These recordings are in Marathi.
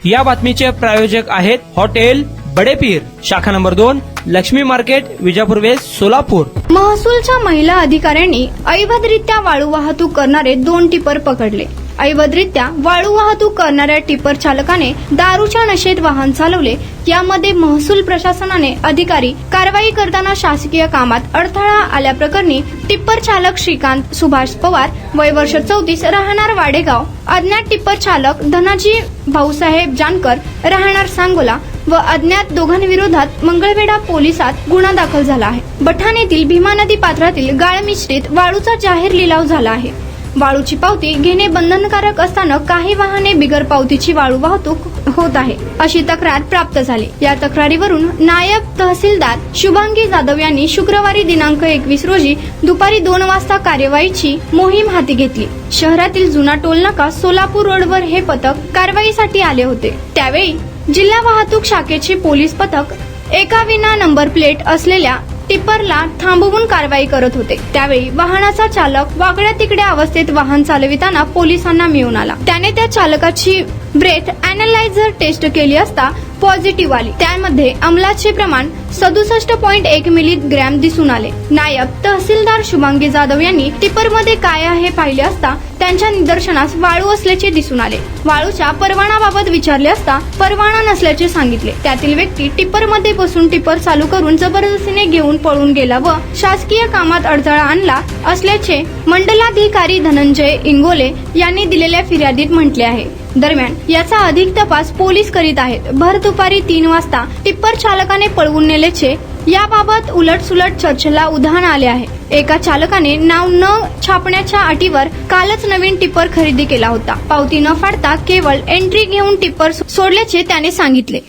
या बातमीचे प्रायोजक आहेत हॉटेल बडेपीर, शाखा number 2, Lakshmi market, Vijapur west, Solapur. महसूलच्या महिला अधिकाऱ्यांनी अवैधरित्या वाळू वाहतूक करणारे 2 टिपर पकडले। अवैधरित्या वाळू वाहतूक करणाऱ्या टिपर चालकाने दारूच्या नशेत वाहन चालवले। यामध्ये महसूल प्रशासनाने अधिकारी कारवाई करताना शासकीय कामात अडथळा आल्याप्रकरणी टिप्पर चालक श्रीकांत सुभाष पवार, वय वर्ष 34, राहणार वाडेगाव, अज्ञात टिप्पर चालक धनाजी भाऊसाहेब जानकर, राहणार सांगोला व अज्ञात दोघांविरोधात मंगळवेढा पोलिसात गुन्हा दाखल झाला आहे। बठाण येथील भीमा नदी पात्रातील गाळ मिश्रित वाळूचा जाहीर लिलाव झाला आहे। वाळूची पावती घेणे बंधनकारक असताना काही वाहने बिगर पावतीची वाळू वाहतूक होत आहे, अशी तक्रार प्राप्त झाली। या तक्रारीवरून नायब तहसीलदार शुभांगी जाधव यांनी शुक्रवारी दिनांक 21 रोजी दुपारी 2 वाजता कार्यवाहीची मोहीम हाती घेतली। शहरातील जुना टोलनाका सोलापूर रोडवर हे पथक कारवाईसाठी आले होते। त्यावेळी जिल्हा वाहतूक शाखेचे पोलीस पथक एका विना नंबर प्लेट असलेल्या टिप्परला थांबवून कारवाई करत होते। त्यावेळी वाहनाचा चालक वाकड्या तिकड्या अवस्थेत वाहन चालविताना पोलिसांना मिळून आला। त्याने त्या चालकाची ब्रेथ अॅनालायझर टेस्ट केली असता पॉझिटिव्ह आली। त्यामध्ये अंमलाचे प्रमाण 67.1 मिलीग्रॅम दिसून आले। नायब तहसीलदार शुभांगी जाधव यांनी टिप्परमध्ये काय आहे पाहिले असता त्यांच्या निदर्शनास वाळू असल्याचे दिसून आले। वाळूच्या परवानाबाबत विचारले असता परवाना नसल्याचे सांगितले। त्यातील व्यक्ती टिप्परमध्ये बसून टिप्पर चालू करून जबरदस्तीने घेऊन पळून गेला व शासकीय कामात अडथळा आणला असल्याचे मंडलाधिकारी धनंजय इंगोले यांनी दिलेल्या फिर्यादीत म्हटले आहे। दरम्यान याचा अधिक तपास पोलीस करीत आहेत। भर दुपारी 3 वाजता टिप्पर चालकाने पळवून नेल्याचे याबाबत उलटसुलट चर्चेला उधाण आले आहे। एका चालकाने नाव न छापण्याच्या अटीवर कालच नवीन टिप्पर खरेदी केला होता। पावती न फाडता केवळ एंट्री घेऊन टिप्पर सोडल्याचे त्याने सांगितले।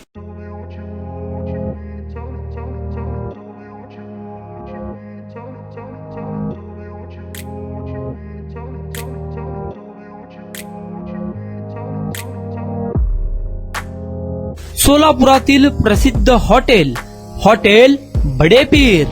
सोलापुरातील प्रसिद्ध हॉटेल बडेपीर।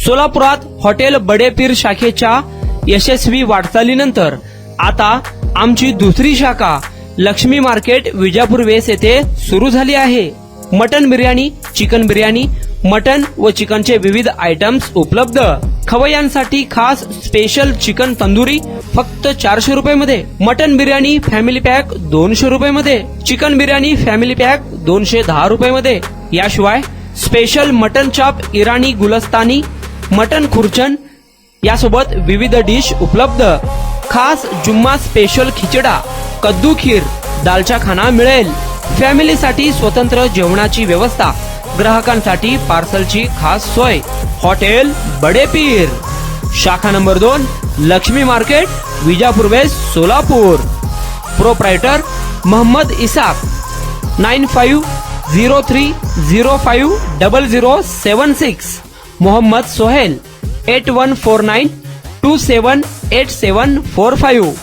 सोलापुरात हॉटेल बडेपीर शाखेच्या यशस्वी वाटचालीनंतर आता आमची दुसरी शाखा लक्ष्मी मार्केट, विजापूर वेस्ट येथे सुरू झाली आहे। Mutton biryani, chicken biryani, mutton व चिकनचे विविध आयटम्स उपलब्ध। खवय्यांसाठी खास स्पेशल चिकन तंदुरी फक्त 400 रुपये मध्ये, मटन बिर्याणी फॅमिली पॅक 200 रुपये मध्ये, चिकन बिर्याणी फॅमिली पॅक 210 रुपये मध्ये। याशिवाय स्पेशल मटन चाप, इराणी गुलस्तानी, मटन खुर्चन यासोबत विविध डिश उपलब्ध। खास जुम्मा स्पेशल खिचडा, कद्दू खीर, दालचा खाना मिळेल। फॅमिलीसाठी स्वतंत्र जेवणाची व्यवस्था, ग्राहकांसाठी पार्सलची खास सोय। हॉटेल बडेपीर, शाखा number 2, Lakshmi market, Vijapur west, Solapur. Proprietor Mohammed Isak, 9503050076। Mohammed Sohel, 8149278745।